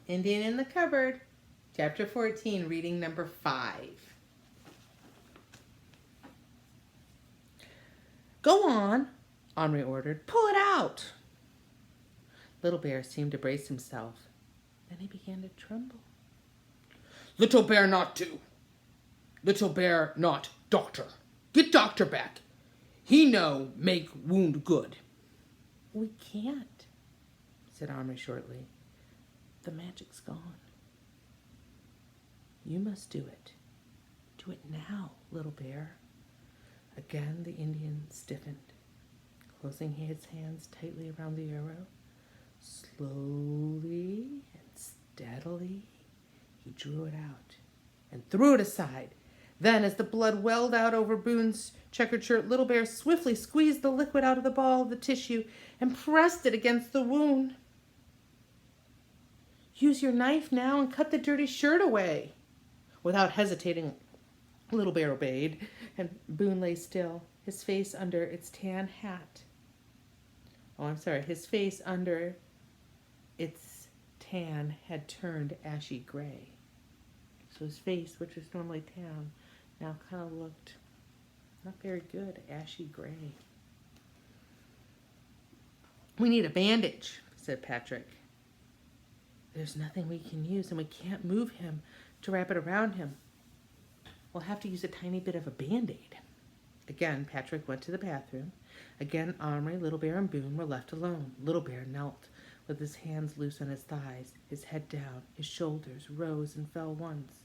Indian in the Cupboard, Chapter 14, reading number 5. Go on, Omri ordered. Pull it out. Little Bear seemed to brace himself. Then he began to tremble. Little Bear not do. Little Bear not doctor. Get doctor back. He no make wound good. We can't, said Omri shortly. The magic's gone. You must do it. Do it now, Little Bear. Again the Indian stiffened, closing his hands tightly around the arrow. Slowly and steadily, he drew it out and threw it aside. Then, as the blood welled out over Boone's checkered shirt, Little Bear swiftly squeezed the liquid out of the ball of the tissue and pressed it against the wound. Use your knife now and cut the dirty shirt away. Without hesitating, Little Bear obeyed, and Boone lay still, his face under its tan hat. His face under its tan had turned ashy gray. So his face, which was normally tan, now kind of looked not very good, ashy gray. We need a bandage, said Patrick. There's nothing we can use, and we can't move him to wrap it around him. We'll have to use a tiny bit of a Band-Aid. Again, Patrick went to the bathroom. Again, Omri, Little Bear, and Boone were left alone. Little Bear knelt with his hands loose on his thighs, his head down. His shoulders rose and fell once.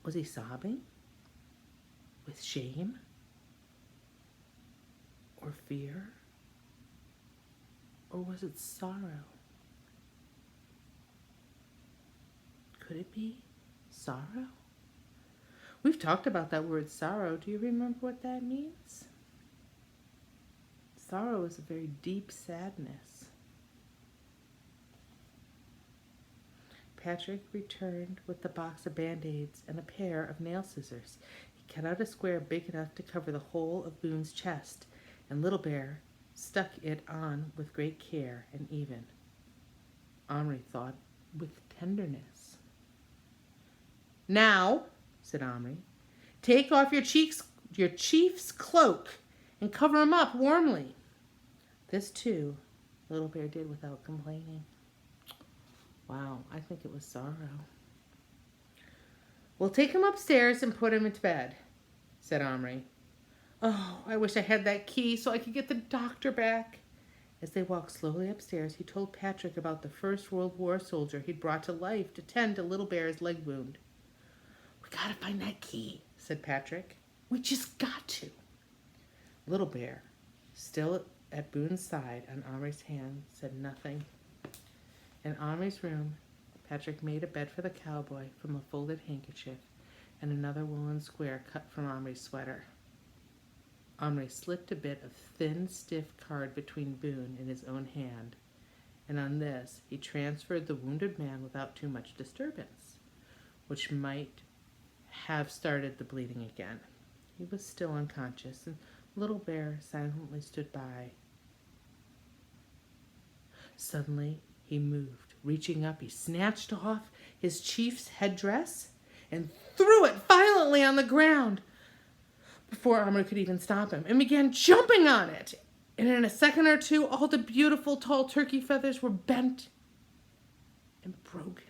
Was he sobbing? With shame? Or fear? Or was it sorrow? Could it be sorrow? We've talked about that word sorrow. Do you remember what that means? Sorrow is a very deep sadness. Patrick returned with the box of Band-Aids and a pair of nail scissors. He cut out a square big enough to cover the whole of Boone's chest, and Little Bear stuck it on with great care and even, Omri thought, with tenderness. Now, said Omri, take off your chief's cloak and cover him up warmly. This, too, Little Bear did without complaining. Wow, I think it was sorrow. We'll take him upstairs and put him into bed, said Omri. Oh, I wish I had that key so I could get the doctor back. As they walked slowly upstairs, he told Patrick about the First World War soldier he'd brought to life to tend to Little Bear's leg wound. We gotta find that key, said Patrick. We just got to. Little Bear, still at Boone's side on Omri's hand, said nothing. In Omri's room, Patrick made a bed for the cowboy from a folded handkerchief and another woolen square cut from Omri's sweater. Omri slipped a bit of thin, stiff card between Boone and his own hand, and on this he transferred the wounded man without too much disturbance, which might have started the bleeding again. He was still unconscious, and Little Bear silently stood by. Suddenly, he moved. Reaching up, he snatched off his chief's headdress and threw it violently on the ground before Omri could even stop him, and began jumping on it. And in a second or two, all the beautiful tall turkey feathers were bent and broken.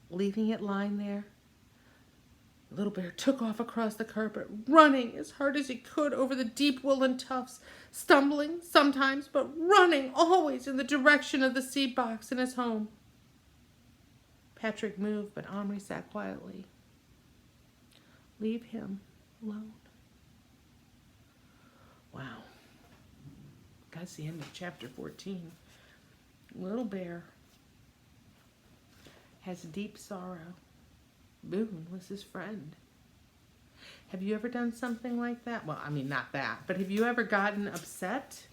Leaving it lying there, Little Bear took off across the carpet, running as hard as he could over the deep woolen tufts, stumbling sometimes, but running always in the direction of the seed box in his home. Patrick moved, but Omri sat quietly. Leave him alone. Wow. That's the end of chapter 14. Little Bear has deep sorrow. Boone was his friend. Have you ever done something like that? Well, I mean, not that, but have you ever gotten upset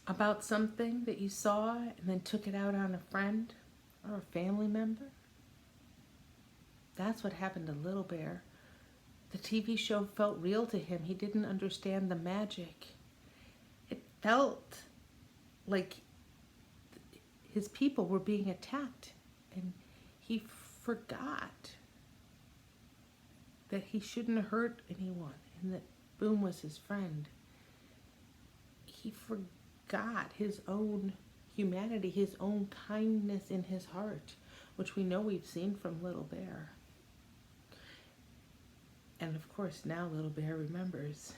about something that you saw and then took it out on a friend or a family member? That's what happened to Little Bear. The TV show felt real to him. He didn't understand the magic. felt like his people were being attacked, and he forgot that he shouldn't hurt anyone and that Boone was his friend. He forgot his own humanity, his own kindness in his heart, which we know we've seen from Little Bear. And of course now Little Bear remembers,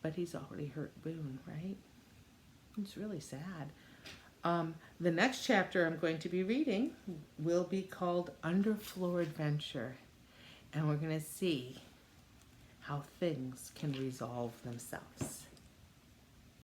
but he's already hurt Boone, right? It's really sad. The next chapter I'm going to be reading will be called Underfloor Adventure, and we're going to see how things can resolve themselves.